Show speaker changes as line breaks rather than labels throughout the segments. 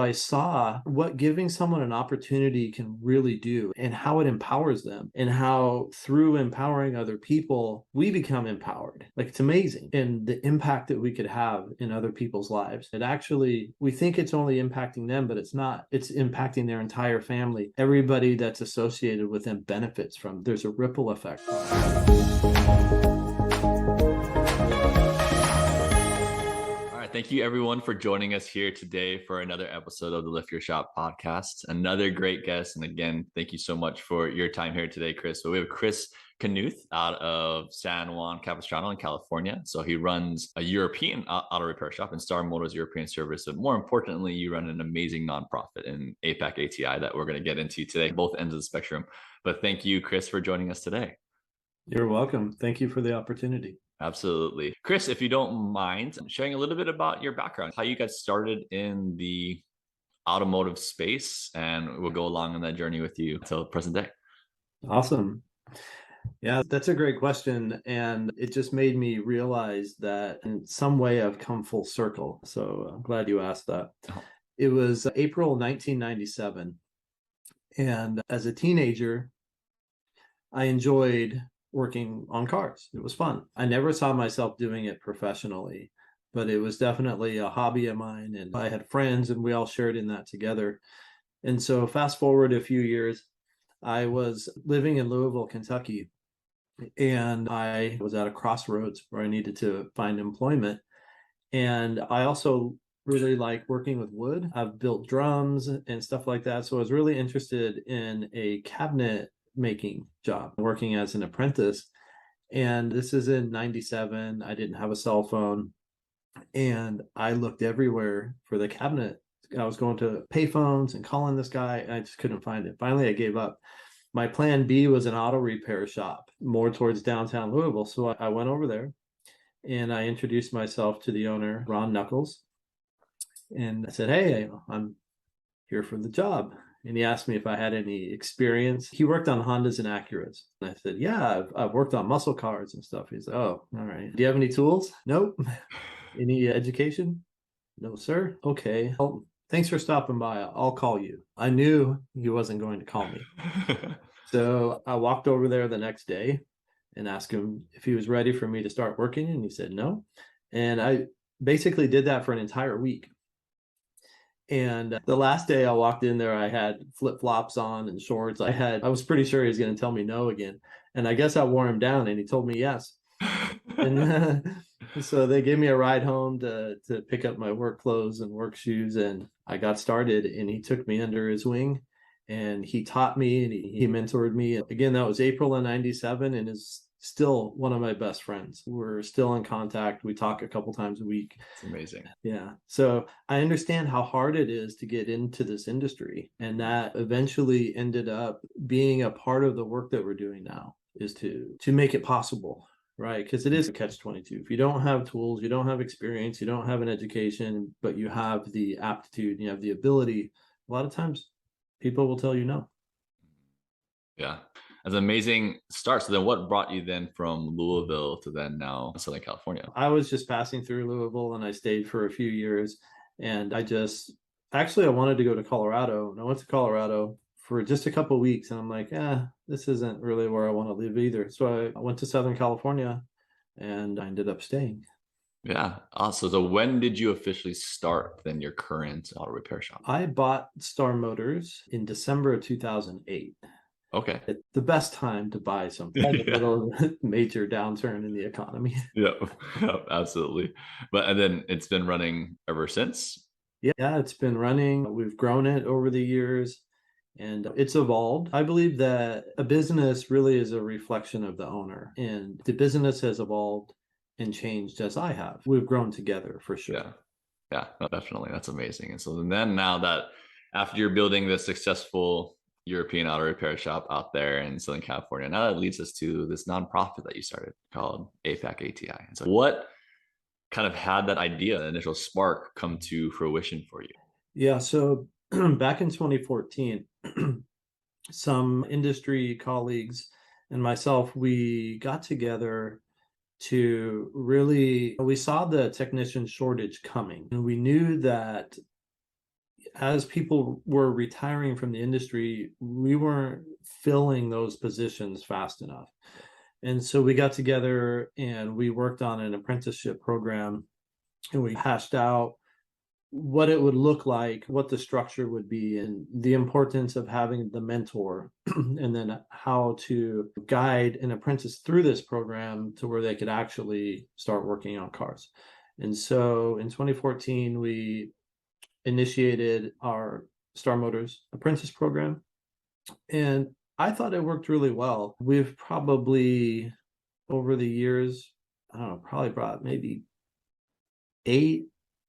I saw what giving someone an opportunity can really do and how it empowers them, and how through empowering other people, we become empowered. Like, it's amazing. And the impact that we could have in other people's lives. It actually, we think it's only impacting them, but it's not. It's impacting their entire family. Everybody that's associated with them benefits from. There's a ripple effect.
Thank you everyone for joining us here today for another episode of the Lift Your Shop podcast. Another great guest. And again, thank you so much for your time here today, Chris. So we have Chris Knuth out of San Juan Capistrano in California. So he runs a European auto repair shop in Star Motors European Service. But more importantly, you run an amazing nonprofit in APAC ATI that we're going to get into today, both ends of the spectrum. But thank you, Chris, for joining us today.
You're welcome. Thank you for the opportunity.
Absolutely. Chris, if you don't mind sharing a little bit about your background, how you got started in the automotive space, and we'll go along on that journey with you until present day.
Awesome. Yeah, that's a great question. And it just made me realize that in some way I've come full circle. So I'm glad you asked that. Oh. It was April 1997. And as a teenager, I enjoyed working on cars. It was fun. I never saw myself doing it professionally, but it was definitely a hobby of mine. And I had friends and we all shared in that together. And so fast forward a few years, I was living in Louisville, Kentucky, and I was at a crossroads where I needed to find employment. And I also really like working with wood. I've built drums and stuff like that. So I was really interested in a cabinet making job, working as an apprentice. And this is in 97. I didn't have a cell phone. And I looked everywhere for the cabinet. I was going to payphones and calling this guy, and I just couldn't find it. Finally, I gave up. My plan B was an auto repair shop more towards downtown Louisville. So I went over there and I introduced myself to the owner, Ron Knuckles. And I said, "Hey, I'm here for the job." And he asked me if I had any experience. He worked on Hondas and Acuras. And I said, "Yeah, I've worked on muscle cars and stuff." He's like, "Oh, all right. Do you have any tools?" "Nope." "Any education?" "No, sir." "Okay. Well, thanks for stopping by. I'll call you." I knew he wasn't going to call me. So I walked over there the next day and asked him if he was ready for me to start working. And he said no. And I basically did that for an entire week. And the last day I walked in there, I had flip-flops on and shorts. I was pretty sure he was going to tell me no again. And I guess I wore him down and he told me yes. And so they gave me a ride home to pick up my work clothes and work shoes. And I got started, and he took me under his wing and he taught me and he mentored me. Again, that was April of 97, and is still one of my best friends. We're still in contact. We talk a couple times a week.
It's amazing.
Yeah. So I understand how hard it is to get into this industry. And that eventually ended up being a part of the work that we're doing now, is to make it possible, right? Because it is a catch-22. If you don't have tools, you don't have experience, you don't have an education, but you have the aptitude, you have the ability, a lot of times people will tell you no.
Yeah. That's an amazing start. So then what brought you then from Louisville to then now Southern California?
I was just passing through Louisville and I stayed for a few years. And I wanted to go to Colorado. And I went to Colorado for just a couple of weeks. And I'm like, this isn't really where I want to live either. So I went to Southern California and I ended up staying.
Yeah. Awesome. So when did you officially start then your current auto repair shop?
I bought Star Motors in December of 2008.
Okay.
It's the best time to buy something. A little major downturn in the economy.
Yeah, absolutely. And then it's been running ever since?
Yeah, it's been running. We've grown it over the years and it's evolved. I believe that a business really is a reflection of the owner, and the business has evolved and changed as I have. We've grown together for sure.
Yeah, no, definitely. That's amazing. And so then now that after you're building this successful European auto repair shop out there in Southern California, now that leads us to this nonprofit that you started called APAC ATI. And so what kind of had that idea, initial spark, come to fruition for you?
Yeah, so back in 2014, some industry colleagues and myself, we got together to we saw the technician shortage coming, and we knew that as people were retiring from the industry, we weren't filling those positions fast enough. And so we got together and we worked on an apprenticeship program, and we hashed out what it would look like, what the structure would be, and the importance of having the mentor, and then how to guide an apprentice through this program to where they could actually start working on cars. And so in 2014, we initiated our Star Motors apprentice program, and I thought it worked really well. We've probably, over the years, I don't know, probably brought maybe 8,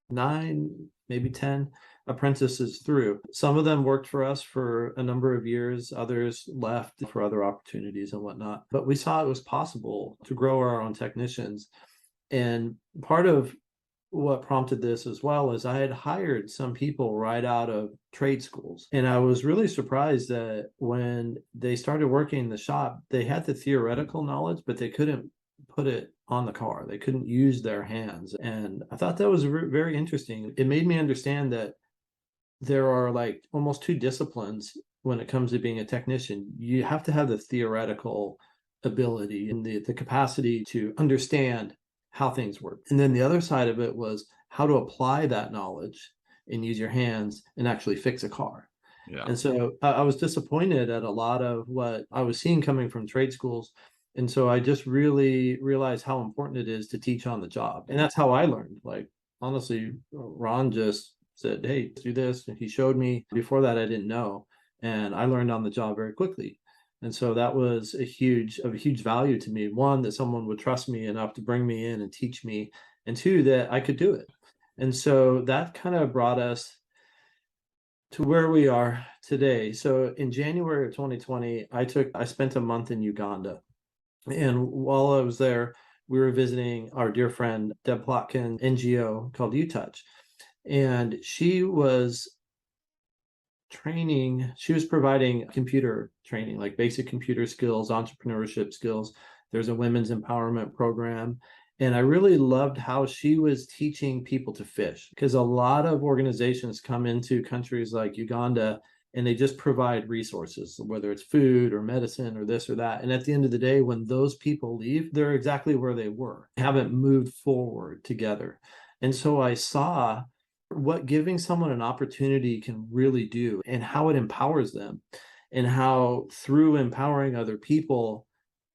9, maybe 10 apprentices through. Some of them worked for us for a number of years, others left for other opportunities and whatnot. But we saw it was possible to grow our own technicians. And part of what prompted this as well is I had hired some people right out of trade schools. And I was really surprised that when they started working in the shop, they had the theoretical knowledge, but they couldn't put it on the car. They couldn't use their hands. And I thought that was very interesting. It made me understand that there are like almost two disciplines when it comes to being a technician. You have to have the theoretical ability and the capacity to understand how things work. And then the other side of it was how to apply that knowledge and use your hands and actually fix a car.
Yeah.
And so I was disappointed at a lot of what I was seeing coming from trade schools. And so I just really realized how important it is to teach on the job. And that's how I learned. Like, honestly, Ron just said, hey, do this. And he showed me. Before that, I didn't know. And I learned on the job very quickly. And so that was a huge value to me. One, that someone would trust me enough to bring me in and teach me. And two, that I could do it. And so that kind of brought us to where we are today. So in January of 2020, I spent a month in Uganda. And while I was there, we were visiting our dear friend, Deb Plotkin NGO called UTouch. And she was providing computer training, like basic computer skills, entrepreneurship skills. There's a women's empowerment program. And I really loved how she was teaching people to fish, because a lot of organizations come into countries like Uganda and they just provide resources, whether it's food or medicine or this or that. And at the end of the day, when those people leave, they're exactly where they were, haven't moved forward together. And so I saw what giving someone an opportunity can really do and how it empowers them, and how through empowering other people,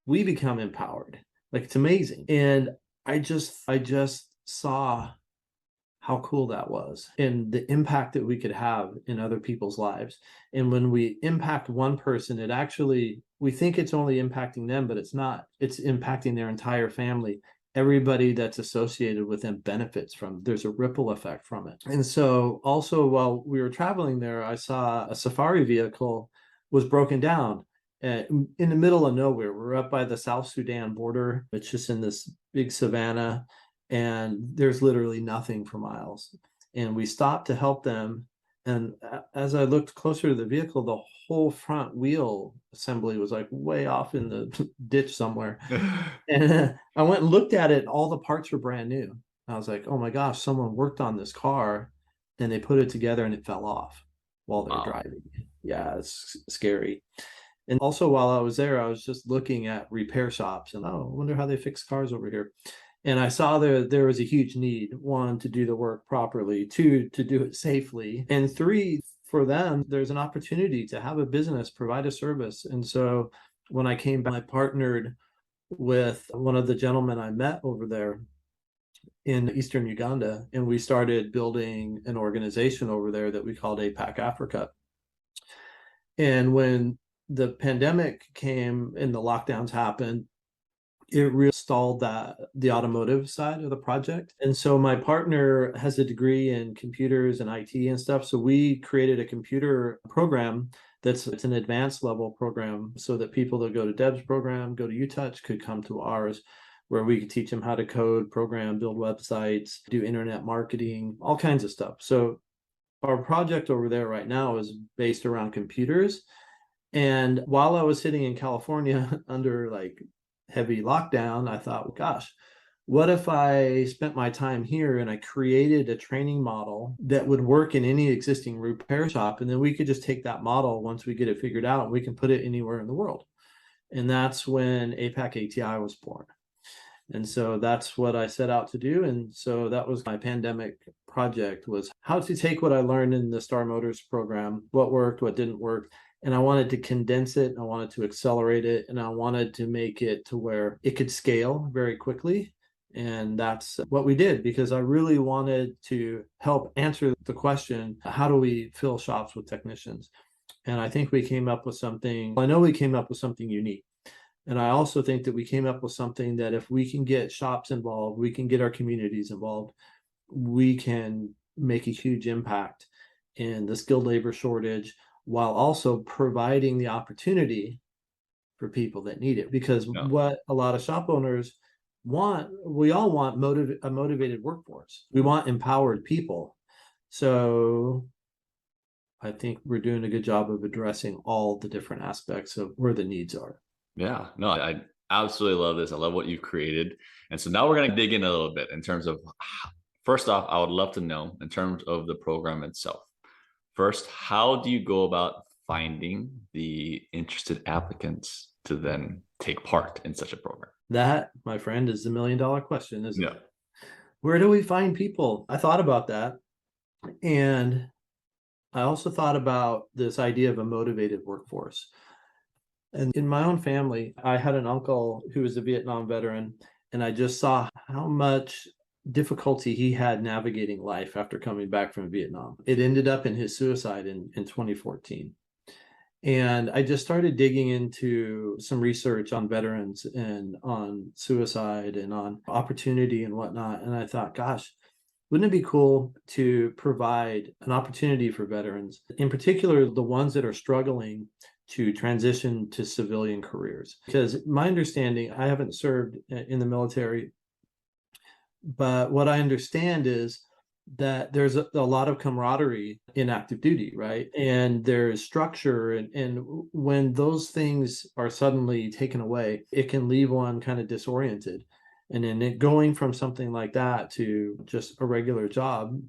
we become empowered. Like, it's amazing. And I just saw how cool that was and the impact that we could have in other people's lives. And when we impact one person, it actually, we think it's only impacting them, but it's not. It's impacting their entire family. Everybody that's associated with them benefits from it. There's a ripple effect from it. And so also, while we were traveling there, I saw a safari vehicle was broken down in the middle of nowhere. We're up by the South Sudan border. It's just in this big savanna, and there's literally nothing for miles. And we stopped to help them. And as I looked closer to the vehicle, the whole front wheel assembly was like way off in the ditch somewhere. And I went and looked at it, and all the parts were brand new. I was like, oh my gosh, someone worked on this car and they put it together and it fell off while they were driving. Yeah, it's scary. And also, while I was there, I was just looking at repair shops and, oh, I wonder how they fix cars over here. And I saw there was a huge need, one, to do the work properly, two, to do it safely, and three, for them, there's an opportunity to have a business, provide a service. And so when I came back, I partnered with one of the gentlemen I met over there in Eastern Uganda, and we started building an organization over there that we called APAC Africa. And when the pandemic came and the lockdowns happened, it really stalled the automotive side of the project. And so my partner has a degree in computers and IT and stuff. So we created a computer program it's an advanced level program, so that people that go to Deb's program, go to UTouch, could come to ours, where we could teach them how to code, program, build websites, do internet marketing, all kinds of stuff. So our project over there right now is based around computers. And while I was sitting in California under like heavy lockdown, I thought, well, gosh, What if I spent my time here and I created a training model that would work in any existing repair shop? And then we could just take that model once we get it figured out, we can put it anywhere in the world. And that's when APAC ATI was born. And so that's what I set out to do. And so that was my pandemic project, was how to take what I learned in the Star Motors program, what worked, what didn't work. And I wanted to condense it. I wanted to accelerate it. And I wanted to make it to where it could scale very quickly. And that's what we did, because I really wanted to help answer the question, how do we fill shops with technicians? And I think we came up with something, I know we came up with something unique. And I also think that we came up with something that if we can get shops involved, we can get our communities involved, we can make a huge impact in the skilled labor shortage, while also providing the opportunity for people that need it. Because what a lot of shop owners want, we all want a motivated workforce. We want empowered people. So I think we're doing a good job of addressing all the different aspects of where the needs are.
Yeah, no, I absolutely love this. I love what you've created. And so now we're going to dig in a little bit in terms of, first off, I would love to know in terms of the program itself. First, how do you go about finding the interested applicants to then take part in such a program?
That, my friend, is the $1 million question, isn't it? Where do we find people? I thought about that. And I also thought about this idea of a motivated workforce. And in my own family, I had an uncle who was a Vietnam veteran, and I just saw how much difficulty he had navigating life after coming back from Vietnam. It ended up in his suicide in 2014. And I just started digging into some research on veterans and on suicide and on opportunity and whatnot. And I thought, gosh, wouldn't it be cool to provide an opportunity for veterans, in particular, the ones that are struggling to transition to civilian careers? Because my understanding, I haven't served in the military, but what I understand is that there's a lot of camaraderie in active duty, right? And there's structure. And when those things are suddenly taken away, it can leave one kind of disoriented. And then going from something like that to just a regular job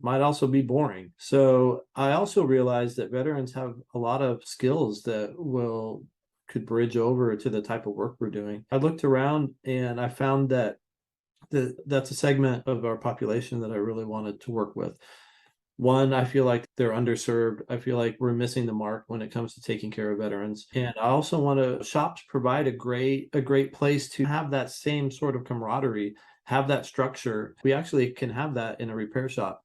might also be boring. So I also realized that veterans have a lot of skills that could bridge over to the type of work we're doing. I looked around and I found that that's a segment of our population that I really wanted to work with. One, I feel like they're underserved. I feel like we're missing the mark when it comes to taking care of veterans. And I also want to, shops provide a great place to have that same sort of camaraderie, have that structure. We actually can have that in a repair shop.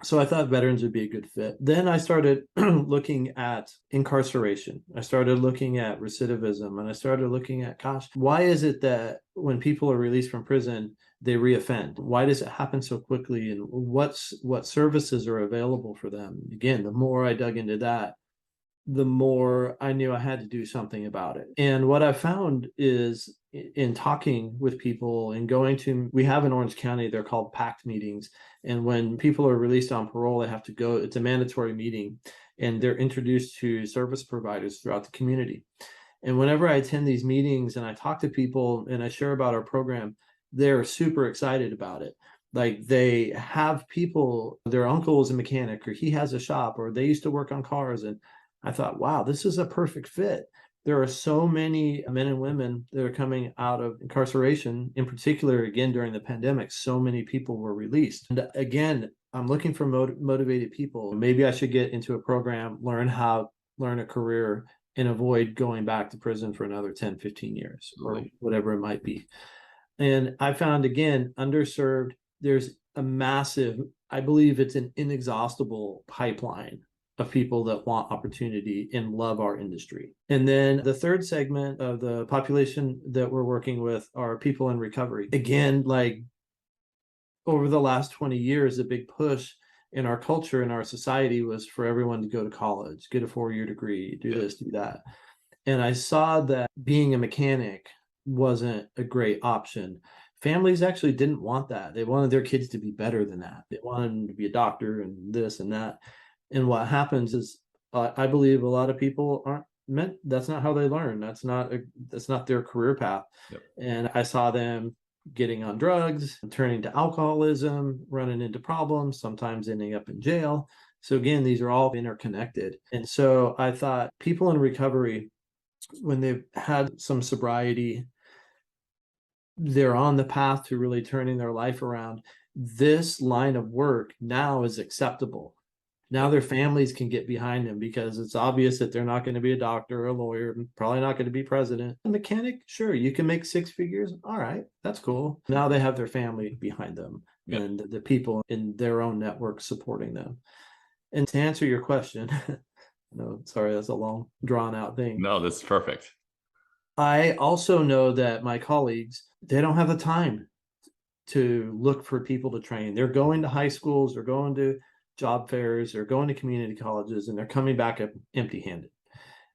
So I thought veterans would be a good fit. Then I started looking at incarceration. I started looking at recidivism, and I started looking at, gosh, why is it that when people are released from prison, they reoffend? Why does it happen so quickly? And what services are available for them? Again, the more I dug into that, the more I knew I had to do something about it. And what I found is, in talking with people and we have in Orange County, they're called PACT meetings. And when people are released on parole, they have to go, it's a mandatory meeting, and they're introduced to service providers throughout the community. And whenever I attend these meetings and I talk to people and I share about our program, they're super excited about it. Like, they have people, their uncle is a mechanic, or he has a shop, or they used to work on cars. And I thought, wow, this is a perfect fit. There are so many men and women that are coming out of incarceration, in particular, again, during the pandemic, so many people were released. And again, I'm looking for motivated people. Maybe I should get into a program, learn a career, and avoid going back to prison for another 10, 15 years, or whatever it might be. And I found, again, underserved, there's a massive, I believe it's an inexhaustible pipeline of people that want opportunity and love our industry. And then the third segment of the population that we're working with are people in recovery. Again, like, over the last 20 years, a big push in our culture, in our society, was for everyone to go to college, get a 4-year degree, do this, do that. And I saw that being a mechanic wasn't a great option. Families actually didn't want that. They wanted their kids to be better than that. They wanted them to be a doctor and this and that. And what happens is, I believe a lot of people aren't that's not how they learn. That's not their career path. Yep. And I saw them getting on drugs, turning to alcoholism, running into problems, sometimes ending up in jail. So again, these are all interconnected. And so I thought people in recovery, when they've had some sobriety, they're on the path to really turning their life around. This line of work now is acceptable. Now their families can get behind them because it's obvious that they're not going to be a doctor or a lawyer, probably not going to be president. A mechanic, sure, you can make 6 figures. All right, that's cool. Now they have their family behind them and the people in their own network supporting them. And to answer your question, no, sorry, that's a long, drawn out thing.
No, that's perfect.
I also know that my colleagues, they don't have the time to look for people to train. They're going to high schools, they're going to job fairs, they're going to community colleges, and they're coming back empty-handed.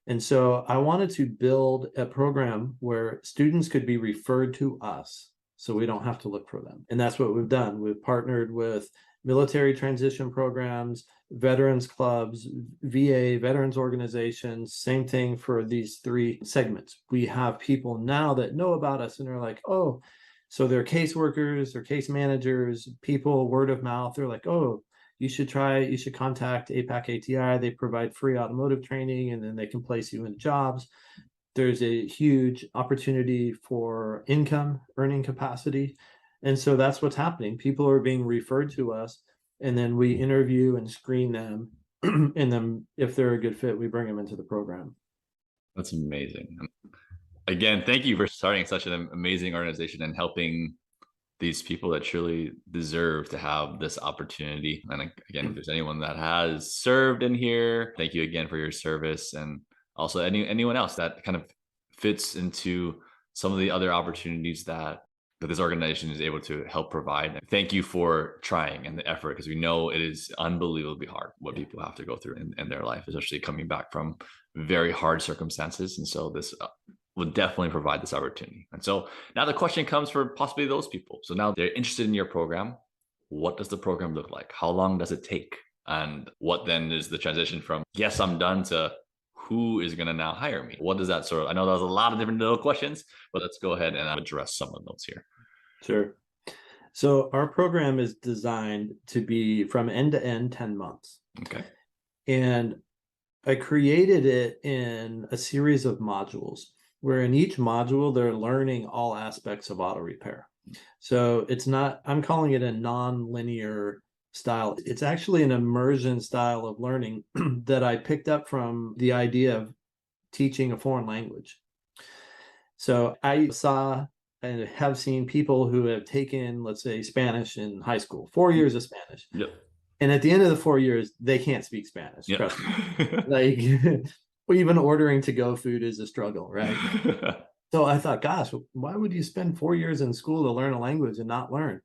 And so I wanted to build a program where students could be referred to us so we don't have to look for them. And that's what we've done. We've partnered with military transition programs, veterans clubs, VA, veterans organizations, same thing for these 3 segments. We have people now that know about us and they're like, oh, so they're caseworkers, they're case managers, people, word of mouth. They're like, oh, you should contact APAC ATI. They provide free automotive training and then they can place you in jobs. There's a huge opportunity for income, earning capacity. And so that's what's happening. People are being referred to us and then we interview and screen them. And then if they're a good fit, we bring them into the program.
That's amazing. Again, thank you for starting such an amazing organization and helping these people that truly deserve to have this opportunity. And again, if there's anyone that has served in here, thank you again for your service. And also anyone else that kind of fits into some of the other opportunities that this organization is able to help provide. Thank you for trying and the effort, because we know it is unbelievably hard what people have to go through in their life, especially coming back from very hard circumstances. And so this will definitely provide this opportunity. And so now the question comes for possibly those people. So now they're interested in your program. What does the program look like? How long does it take? And what then is the transition from, yes, I'm done, to who is going to now hire me? What does that sort of, I know that was a lot of different little questions, but let's go ahead and address some of those here.
Sure. So our program is designed to be from end to end 10 months.
Okay.
And I created it in a series of modules, where in each module, they're learning all aspects of auto repair. So it's not, I'm calling it a non-linear style. It's actually an immersion style of learning that I picked up from the idea of teaching a foreign language. So I saw and have seen people who have taken, let's say, Spanish in high school, 4 years of Spanish.
Yep.
And at the end of the 4 years, they can't speak Spanish.
Yep.
Trust me. Like, even ordering to-go food is a struggle, right? So I thought, gosh, why would you spend 4 years in school to learn a language and not learn?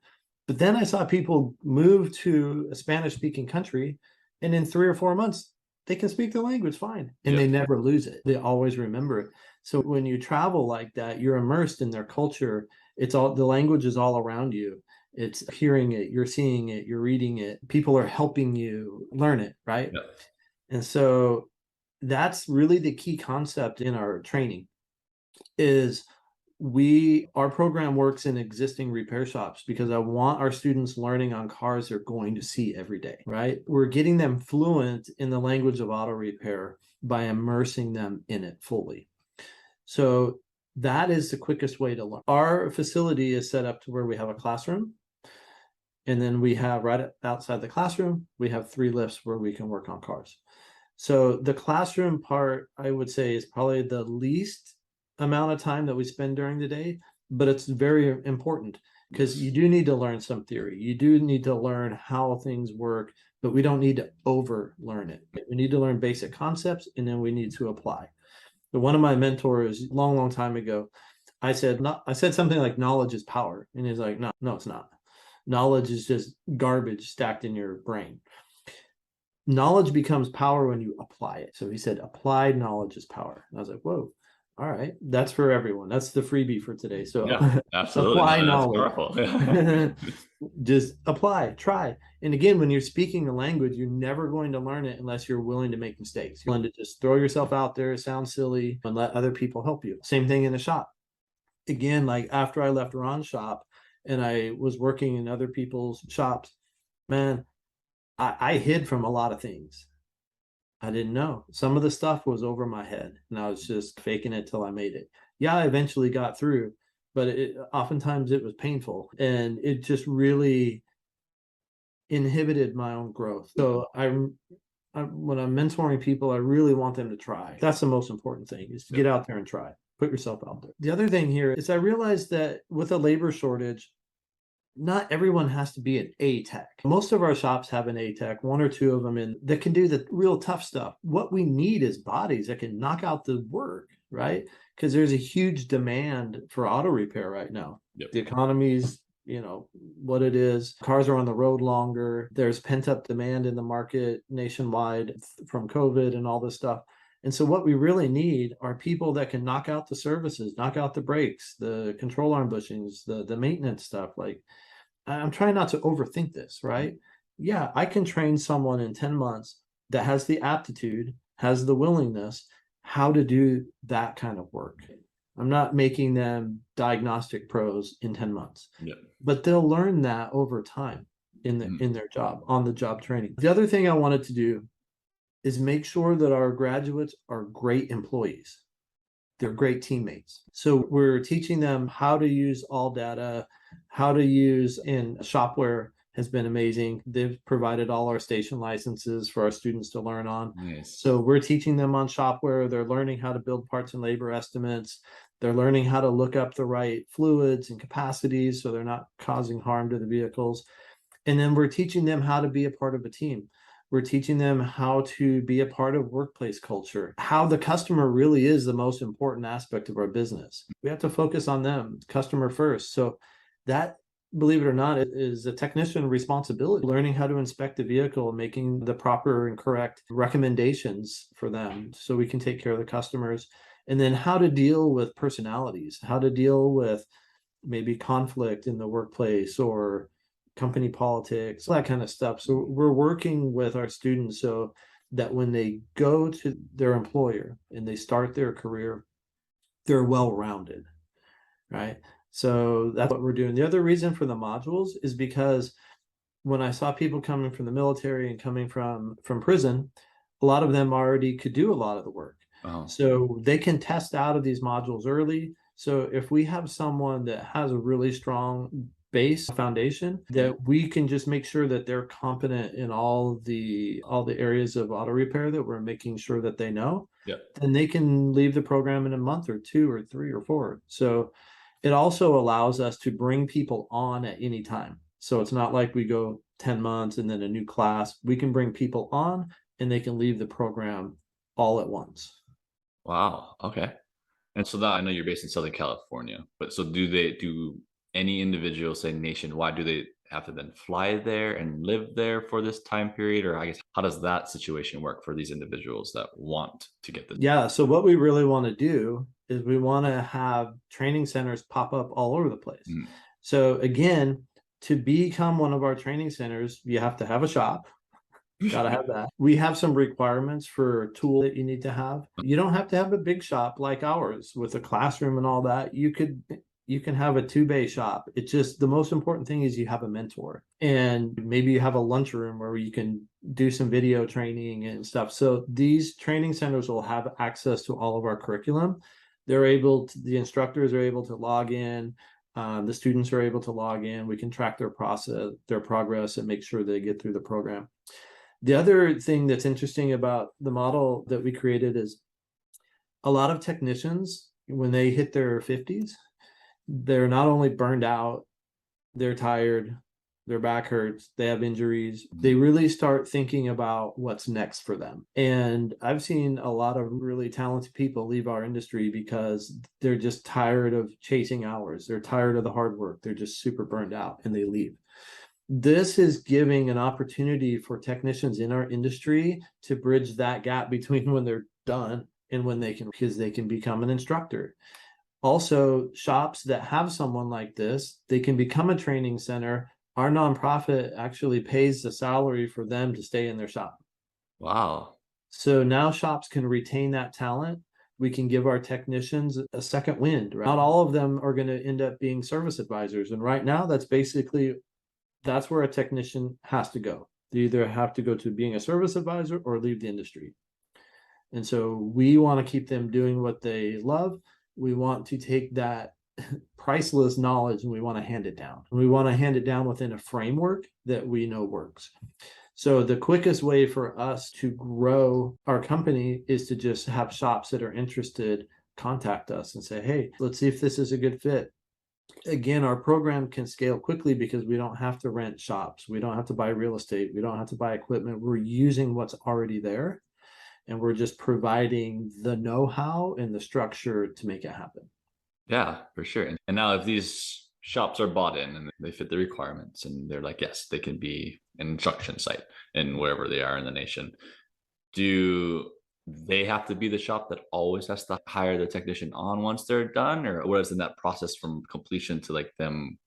But then I saw people move to a Spanish-speaking country, and in 3 or 4 months, they can speak the language fine, and they never lose it. They always remember it. So when you travel like that, you're immersed in their culture. It's all, the language is all around you. It's hearing it, you're seeing it, you're reading it. People are helping you learn it, right?
Yep.
And so that's really the key concept in our training is our program works in existing repair shops because I want our students learning on cars they're going to see every day, right? We're getting them fluent in the language of auto repair by immersing them in it fully. So that is the quickest way to learn. Our facility is set up to where we have a classroom, and then we have right outside the classroom, we have 3 lifts where we can work on cars. So the classroom part, I would say, is probably the least amount of time that we spend during the day, but it's very important because you do need to learn some theory. You do need to learn how things work, but we don't need to over learn it. We need to learn basic concepts, and then we need to apply. But one of my mentors, long time ago, I said something like knowledge is power. And he's like, no, it's not. Knowledge is just garbage stacked in your brain. Knowledge becomes power when you apply it. So he said, applied knowledge is power. And I was like, whoa, all right. That's for everyone. That's the freebie for today. So
yeah, absolutely.
Apply
knowledge.
Just apply, try. And again, when you're speaking a language, you're never going to learn it unless you're willing to make mistakes. You're willing to just throw yourself out there, sound silly, and let other people help you. Same thing in the shop. Again, like after I left Ron's shop, and I was working in other people's shops, man, I hid from a lot of things. I didn't know. Some of the stuff was over my head, and I was just faking it till I made it. Yeah, I eventually got through, but oftentimes it was painful, and it just really inhibited my own growth. So when I'm mentoring people, I really want them to try. That's the most important thing, is to get out there and try. Put yourself out there. The other thing here is I realized that with a labor shortage, not everyone has to be an A tech. Most of our shops have an A tech, one or two of them in that can do the real tough stuff. What we need is bodies that can knock out the work, right? Because there's a huge demand for auto repair right now.
Yep.
The economy's, what it is. Cars are on the road longer. There's pent up demand in the market nationwide from COVID and all this stuff. And so what we really need are people that can knock out the services, knock out the brakes, the control arm bushings, the maintenance stuff. Like, I'm trying not to overthink this, right? Yeah, I can train someone in 10 months that has the aptitude, has the willingness, how to do that kind of work. I'm not making them diagnostic pros in 10 months, but they'll learn that over time in their job, on the job training. The other thing I wanted to do is make sure that our graduates are great employees. They're great teammates. So we're teaching them how to use ALLDATA, how to use, and Shopware has been amazing. They've provided all our station licenses for our students to learn on.
Nice.
So we're teaching them on Shopware. They're learning how to build parts and labor estimates. They're learning how to look up the right fluids and capacities so they're not causing harm to the vehicles. And then we're teaching them how to be a part of a team. We're teaching them how to be a part of workplace culture, how the customer really is the most important aspect of our business. We have to focus on them, customer first. So that, believe it or not, is a technician responsibility, learning how to inspect the vehicle, making the proper and correct recommendations for them so we can take care of the customers. And then how to deal with personalities, how to deal with maybe conflict in the workplace or company politics, that kind of stuff. So we're working with our students so that when they go to their employer and they start their career, they're well-rounded, right? So that's what we're doing. The other reason for the modules is because when I saw people coming from the military and coming from prison, a lot of them already could do a lot of the work. So they can test out of these modules early. So if we have someone that has a really strong base foundation, that we can just make sure that they're competent in all the areas of auto repair that we're making sure that they know, then they can leave the program in a month or 2 or 3 or 4. So it also allows us to bring people on at any time. So it's not like we go 10 months and then a new class. We can bring people on and they can leave the program all at once.
Wow. Okay. And so that, I know you're based in Southern California, but so do any individual, say nationwide, do they have to then fly there and live there for this time period? Or I guess, how does that situation work for these individuals that want to get this?
Yeah. So what we really want to do is we want to have training centers pop up all over the place. So again, to become one of our training centers, you have to have a shop. Got to have that. We have some requirements for a tool that you need to have. You don't have to have a big shop like ours with a classroom and all that. You can have a 2-bay shop. It's just the most important thing is you have a mentor, and maybe you have a lunchroom where you can do some video training and stuff. So these training centers will have access to all of our curriculum. The instructors are able to log in. The students are able to log in. We can track their progress and make sure they get through the program. The other thing that's interesting about the model that we created is a lot of technicians, when they hit their 50s, they're not only burned out, they're tired, their back hurts, they have injuries. They really start thinking about what's next for them. And I've seen a lot of really talented people leave our industry because they're just tired of chasing hours. They're tired of the hard work. They're just super burned out and they leave. This is giving an opportunity for technicians in our industry to bridge that gap between when they're done and when because they can become an instructor. Also, shops that have someone like this, they can become a training center. Our nonprofit actually pays the salary for them to stay in their shop.
Wow.
So now shops can retain that talent, we can give our technicians a second wind. Right? Not all of them are going to end up being service advisors. And right now, that's where a technician has to go. They either have to go to being a service advisor or leave the industry. And so we want to keep them doing what they love. We want to take that priceless knowledge and we want to hand it down. We want to hand it down within a framework that we know works. So the quickest way for us to grow our company is to just have shops that are interested contact us and say, hey, let's see if this is a good fit. Again, our program can scale quickly because we don't have to rent shops. We don't have to buy real estate. We don't have to buy equipment. We're using what's already there. And we're just providing the know-how and the structure to make it happen.
Yeah, for sure. And now if these shops are bought in and they fit the requirements and they're like, yes, they can be an instruction site in wherever they are in the nation, do they have to be the shop that always has to hire the technician on once they're done, or what is in that process from completion to like them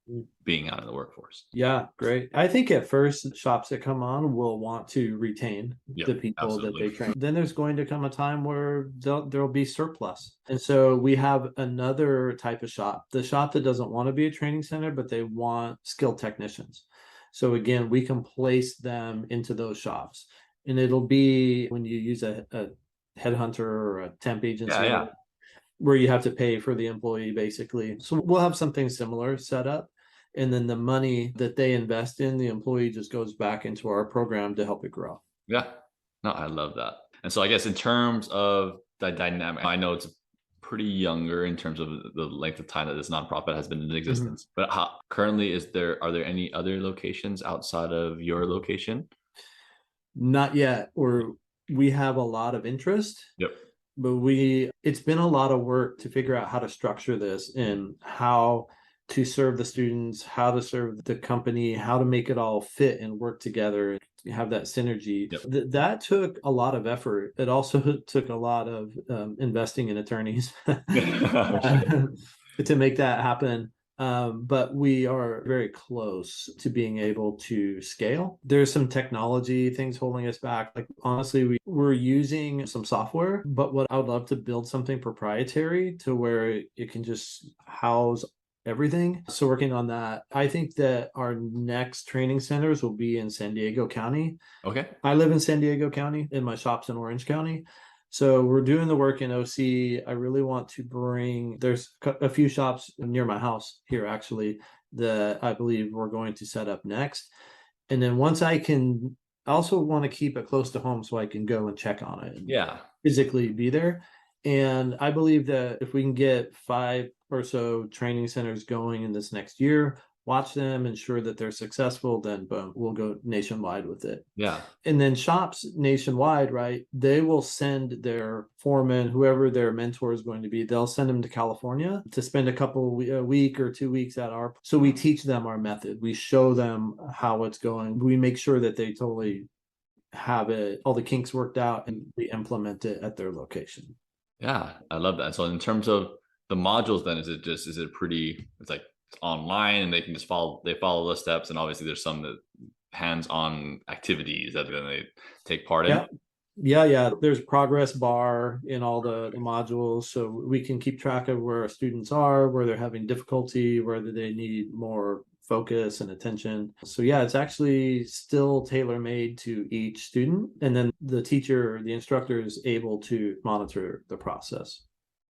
being out of the workforce?
Yeah, great. I think at first shops that come on will want to retain the people that they train. Then there's going to come a time where there'll be surplus. And so we have another type of shop, the shop that doesn't want to be a training center, but they want skilled technicians. So again, we can place them into those shops. And it'll be when you use a headhunter or a temp agency where you have to pay for the employee basically. So we'll have something similar set up. And then the money that they invest in, the employee just goes back into our program to help it grow.
Yeah. No, I love that. And so I guess in terms of the dynamic, I know it's pretty younger in terms of the length of time that this nonprofit has been in existence. But currently, are there any other locations outside of your location?
Not yet. We have a lot of interest.
Yep.
But it's been a lot of work to figure out how to structure this and how to serve the students, how to serve the company, how to make it all fit and work together and have that synergy. Yep. That took a lot of effort. It also took a lot of investing in attorneys to make that happen. But we are very close to being able to scale. There's some technology things holding us back. Like honestly, we're using some software, but what I would love to build something proprietary to where it can just house everything. So working on that. I think that our next training centers will be in San Diego County.
Okay.
I live in San Diego County and my shop's in Orange County. So we're doing the work in OC. I really want to there's a few shops near my house here actually that I believe we're going to set up next. And then once I also want to keep it close to home so I can go and check on it. And physically be there. And I believe that if we can get 5 or so training centers going in this next year, watch them, ensure that they're successful, then boom, we'll go nationwide with it. Yeah. And then shops nationwide, right? They will send their foreman, whoever their mentor is going to be, they'll send them to California to spend a week or 2 weeks so we teach them our method. We show them how it's going. We make sure that they totally have all the kinks worked out, and we implement it at their location.
Yeah, I love that. So in terms of the modules, then it's like online and they can just follow the steps, and obviously there's some hands-on activities that they take part in.
Yeah. There's progress bar in all the modules, so we can keep track of where our students are, where they're having difficulty, where they need more focus and attention. So yeah, it's actually still tailor-made to each student, and then the instructor is able to monitor the process.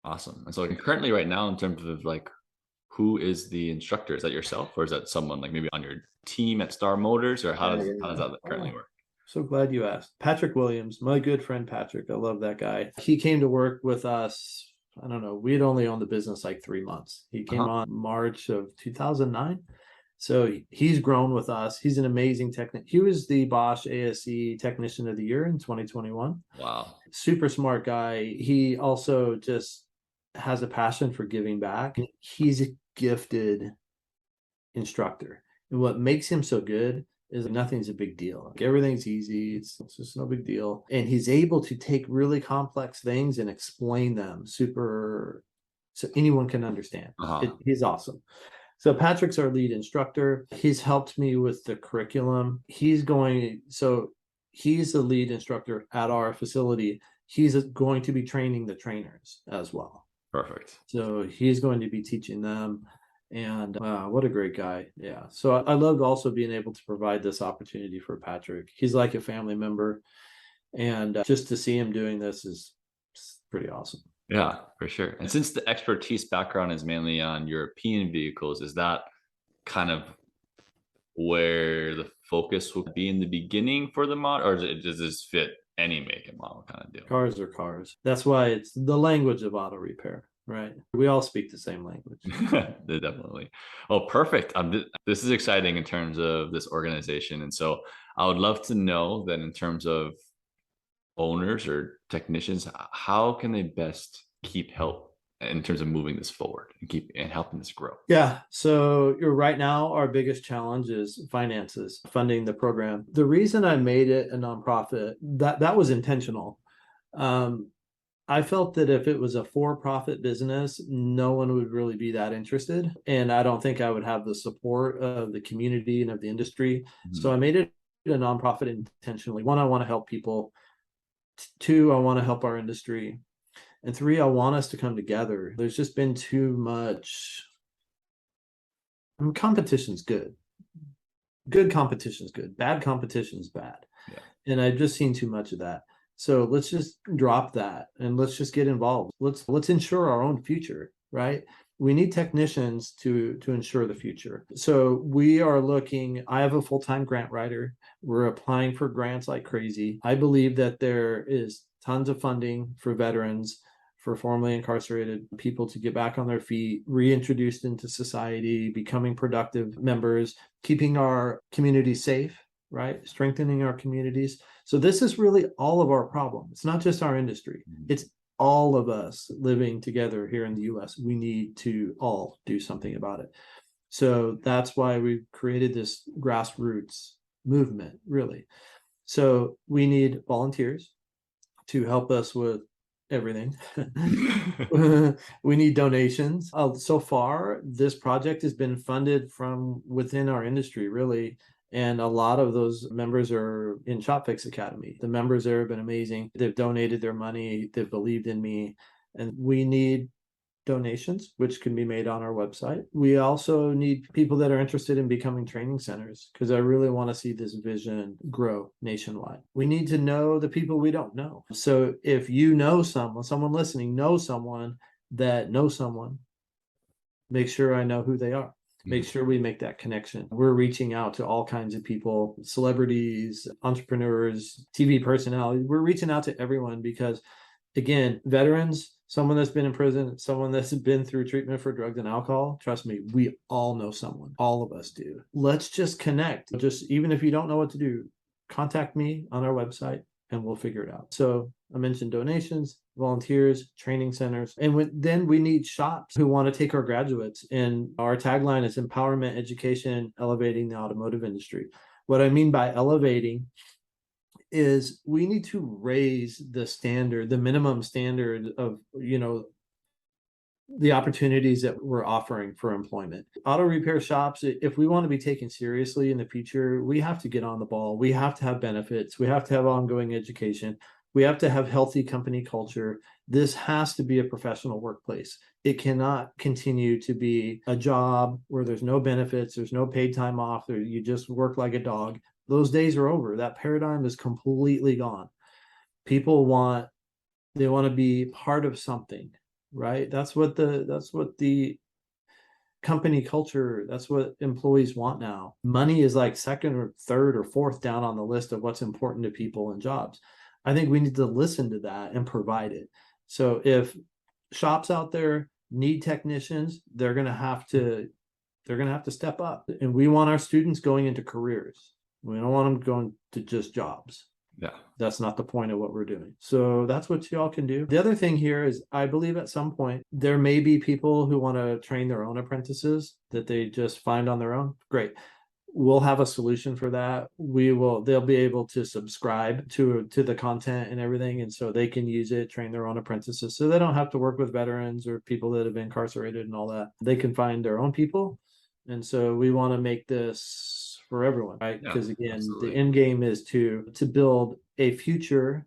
Awesome. And so currently right now, in terms of like, who is the instructor? Is that yourself, or is that someone like maybe on your team at Star Motors, or how does that currently work?
So glad you asked. Patrick Williams, my good friend Patrick. I love that guy. He came to work with us. I don't know. We had only owned the business like 3 months. He came on March of 2009. So he's grown with us. He's an amazing technician. He was the Bosch ASE Technician of the Year in 2021. Wow. Super smart guy. He also just has a passion for giving back. He's a gifted instructor. And what makes him so good is nothing's a big deal. Like everything's easy. It's just no big deal. And he's able to take really complex things and explain them so anyone can understand. He's awesome. So Patrick's our lead instructor. He's helped me with the curriculum. He's the lead instructor at our facility. He's going to be training the trainers as well.
Perfect.
So he's going to be teaching them. And what a great guy. Yeah. So I loved also being able to provide this opportunity for Patrick. He's like a family member. And just to see him doing this is pretty awesome.
Yeah, for sure. And since the expertise background is mainly on European vehicles, is that kind of where the focus will be in the beginning for the mod, or does this fit any make and model kind of deal?
Cars are cars. That's why it's the language of auto repair, right? We all speak the same language.
Definitely. Oh, perfect. This is exciting in terms of this organization. And so I would love to know that in terms of owners or technicians, how can they best keep help in terms of moving this forward and helping this grow?
Yeah. So you're right now, our biggest challenge is finances, funding the program. The reason I made it a nonprofit, that was intentional. I felt that if it was a for-profit business, no one would really be that interested. And I don't think I would have the support of the community and of the industry. Mm-hmm. So I made it a nonprofit intentionally. One, I want to help people. Two, I want to help our industry. And three, I want us to come together. There's just been too much. I mean, competition's good. Good competition's good. Bad competition's bad. Yeah. And I've just seen too much of that. So let's just drop that and let's just get involved. Let's ensure our own future, right? We need technicians to ensure the future. So we are looking, I have a full-time grant writer. We're applying for grants like crazy. I believe that there is tons of funding for veterans, for formerly incarcerated people to get back on their feet, reintroduced into society, becoming productive members, keeping our communities safe, right? Strengthening our communities. So this is really all of our problem. It's not just our industry. It's all of us living together here in the US. We need to all do something about it. So that's why we created this grassroots movement, really. So we need volunteers to help us with everything. We need donations. So far, this project has been funded from within our industry, really. And a lot of those members are in ShopFix Academy. The members there have been amazing. They've donated their money. They've believed in me. And we need donations, which can be made on our website. We also need people that are interested in becoming training centers, because I really want to see this vision grow nationwide. We need to know the people we don't know. So if you know someone listening knows someone that knows someone, make sure I know who they are. Make sure we make that connection. We're reaching out to all kinds of people, celebrities, entrepreneurs, TV personalities. We're reaching out to everyone because, again, veterans, someone that's been in prison, someone that's been through treatment for drugs and alcohol, trust me, we all know someone. All of us do. Let's just connect. Just even if you don't know what to do, contact me on our website and we'll figure it out. So I mentioned donations, volunteers, training centers, and then we need shops who want to take our graduates. And our tagline is empowerment, education, elevating the automotive industry. What I mean by elevating is we need to raise the standard, the minimum standard of, the opportunities that we're offering for employment. Auto repair shops, if we want to be taken seriously in the future, we have to get on the ball. We have to have benefits. We have to have ongoing education. We have to have healthy company culture. This has to be a professional workplace. It cannot continue to be a job where there's no benefits, there's no paid time off, or you just work like a dog. Those days are over. That paradigm is completely gone. People want to be part of something, right? That's what the company culture, that's what employees want now. Money is like second or third or fourth down on the list of what's important to people and jobs. I think we need to listen to that and provide it. So if shops out there need technicians, they're going to have to step up. And we want our students going into careers. We don't want them going to just jobs. Yeah. That's not the point of what we're doing. So that's what y'all can do. The other thing here is I believe at some point there may be people who want to train their own apprentices that they just find on their own. Great. We'll have a solution for that. They'll be able to subscribe to the content and everything. And so they can use it, train their own apprentices. So they don't have to work with veterans or people that have been incarcerated and all that. They can find their own people. And so we want to make this for everyone, right?
Yeah,
Because again,
absolutely.
the end game is to build a future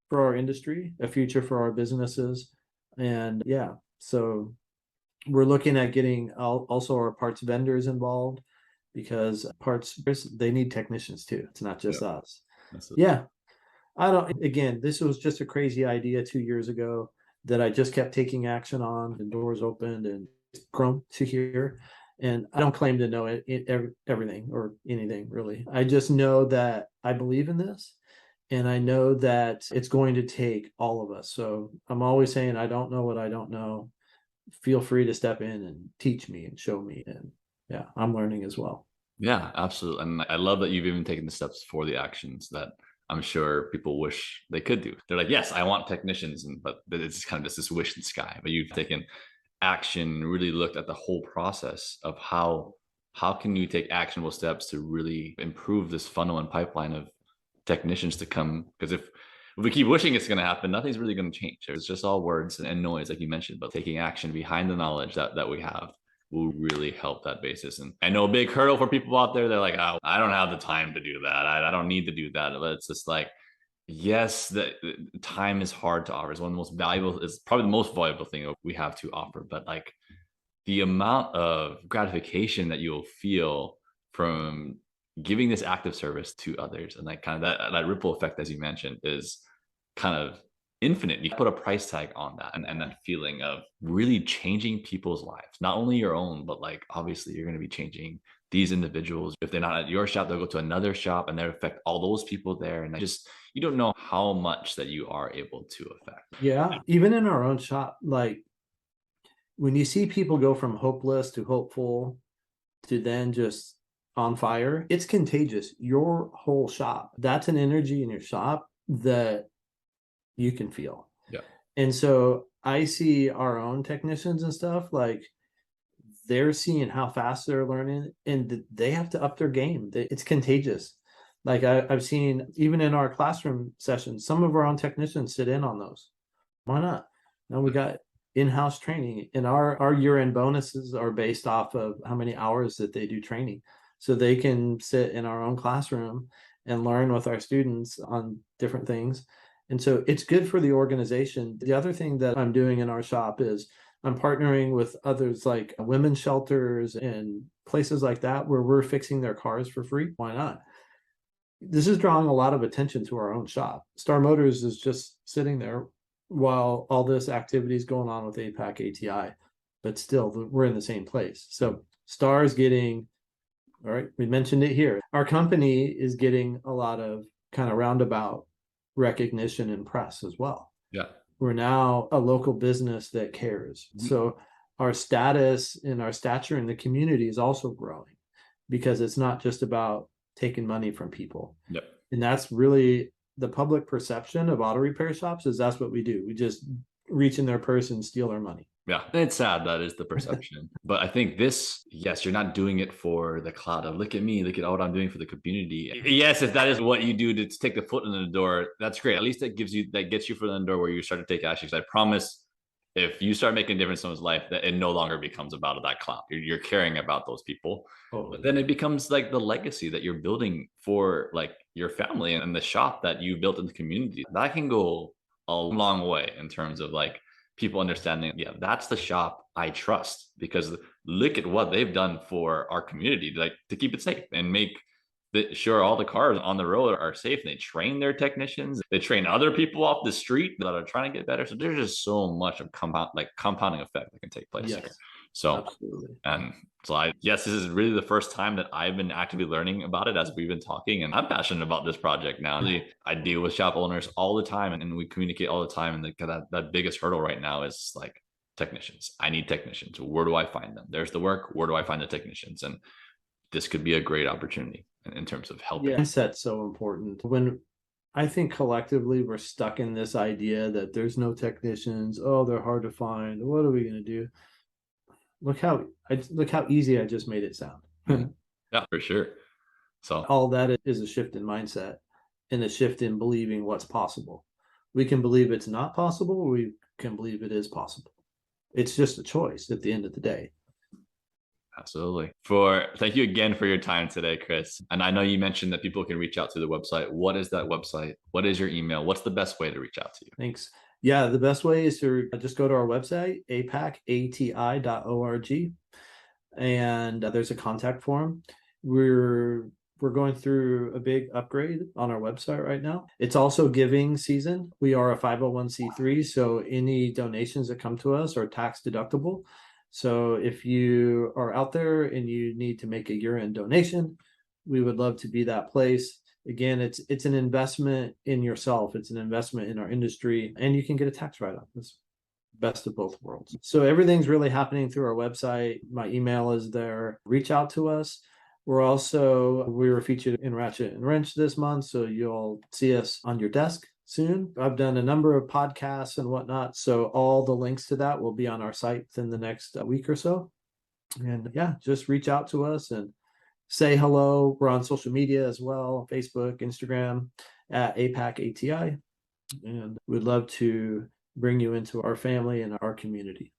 for our industry, a future for our businesses. And yeah, so we're looking at getting also our parts vendors involved, because parts, they need technicians too. It's not
Yeah,
just us.
absolutely.
Yeah. I don't, again, this was just a crazy idea 2 years ago that I just kept taking action on, and doors opened and it's grown to here. And I don't claim to know everything or anything really. I just know that I believe in this, and I know that it's going to take all of us. So I'm always saying, I don't know what I don't know. Feel free to step in and teach me and show me. And yeah, I'm learning as well.
Yeah, absolutely. And I love that you've even taken the steps for the actions that I'm sure people wish they could do. They're like, yes, I want technicians, and but it's kind of just this wish in the sky. But you've taken action, really looked at the whole process of how can you take actionable steps to really improve this funnel and pipeline of technicians to come. Because if we keep wishing it's going to happen, nothing's really going to change. It's just all words and noise, like you mentioned. But taking action behind the knowledge that we have will really help that basis. And I know a big hurdle for people out there. They're like, oh, I don't have the time to do that. I don't need to do that. But it's just like, yes, the time is hard to offer. It's one of the most valuable, it's probably the most valuable thing we have to offer. But like the amount of gratification that you'll feel from giving this active service to others, and like kind of that ripple effect, as you mentioned, is kind of infinite. You put a price tag on that, and that feeling of really changing people's lives, not only your own, but like obviously you're going to be changing these individuals. If they're not at your shop, they'll go to another shop and they'll affect all those people there. And just, you don't know how much that you are able to affect.
Yeah. Even in our own shop, like when you see people go from hopeless to hopeful to then just on fire, it's contagious. Your whole shop, that's an energy in your shop that you can feel.
Yeah.
And so I see our own technicians and stuff, like they're seeing how fast they're learning, and they have to up their game. It's contagious. Like I've seen even in our classroom sessions, some of our own technicians sit in on those. Why not? Now we got in-house training, and our year-end bonuses are based off of how many hours that they do training. So they can sit in our own classroom and learn with our students on different things. And so it's good for the organization. The other thing that I'm doing in our shop is I'm partnering with others like women's shelters and places like that where we're fixing their cars for free. Why not? This is drawing a lot of attention to our own shop. Star Motors is just sitting there while all this activity is going on with APAC ATI, but still we're in the same place. So Star is getting, all right, we mentioned it here. Our company is getting a lot of kind of roundabout recognition and press as well.
Yeah.
We're now a local business that cares.
Mhm.
So our status and our stature in the community is also growing, because it's not just about taking money from people.
Yep.
And that's really the public perception of auto repair shops, is that's what we do. We just reach in their purse and steal their money.
Yeah, it's sad that is the perception. But I think this, yes, you're not doing it for the cloud of look at me, look at what I'm doing for the community. Yes, if that is what you do to take the foot in the door, that's great. At least that gets you foot in the door where you start to take action. I promise, if you start making a difference in someone's life, that it no longer becomes about that cloud. You're caring about those people. But then it becomes like the legacy that you're building for like your family and the shop that you built in the community. That can go a long way in terms of like people understanding, yeah, that's the shop I trust, because look at what they've done for our community, like to keep it safe and make sure all the cars on the road are safe. They train their technicians, they train other people off the street that are trying to get better. So there's just so much of compounding effect that can take place
Yes,
here. So
absolutely.
and so yes, this is really the first time that I've been actively learning about it as we've been talking, and I'm passionate about this project now. I deal with shop owners all the time, and we communicate all the time. And that biggest hurdle right now is like technicians. I need technicians. Where do I find them? There's the work. Where do I find the technicians? And this could be a great opportunity in terms of helping.
Yeah, mindset's so important. When I think collectively we're stuck in this idea that there's no technicians, oh, they're hard to find. What are we going to do? Look how easy I just made it sound.
Yeah, for sure. So
all that is a shift in mindset and a shift in believing what's possible. We can believe it's not possible, or we can believe it is possible. It's just a choice at the end of the day.
Absolutely. Thank you again for your time today, Chris. And I know you mentioned that people can reach out to the website. What is that website? What is your email? What's the best way to reach out to you?
Thanks. Yeah, the best way is to just go to our website, apacati.org, and there's a contact form. We're going through a big upgrade on our website right now. It's also giving season. We are a 501c3, so any donations that come to us are tax deductible. So if you are out there and you need to make a year-end donation, we would love to be that place. Again, it's an investment in yourself. It's an investment in our industry, and you can get a tax write-off. It's best of both worlds. So everything's really happening through our website. My email is there. Reach out to us. We were featured in Ratchet and Wrench this month, so you'll see us on your desk soon. I've done a number of podcasts and whatnot, so all the links to that will be on our site within the next week or so. And yeah, just reach out to us and say hello. We're on social media as well, Facebook, Instagram, at APAC ATI, and we'd love to bring you into our family and our community.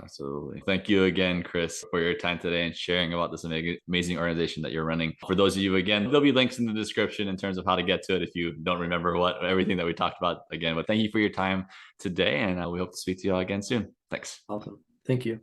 Absolutely. Thank you again, Chris, for your time today and sharing about this amazing organization that you're running. For those of you, again, there'll be links in the description in terms of how to get to it if you don't remember everything that we talked about again. But thank you for your time today, and we hope to speak to you all again soon. Thanks.
Awesome. Thank you.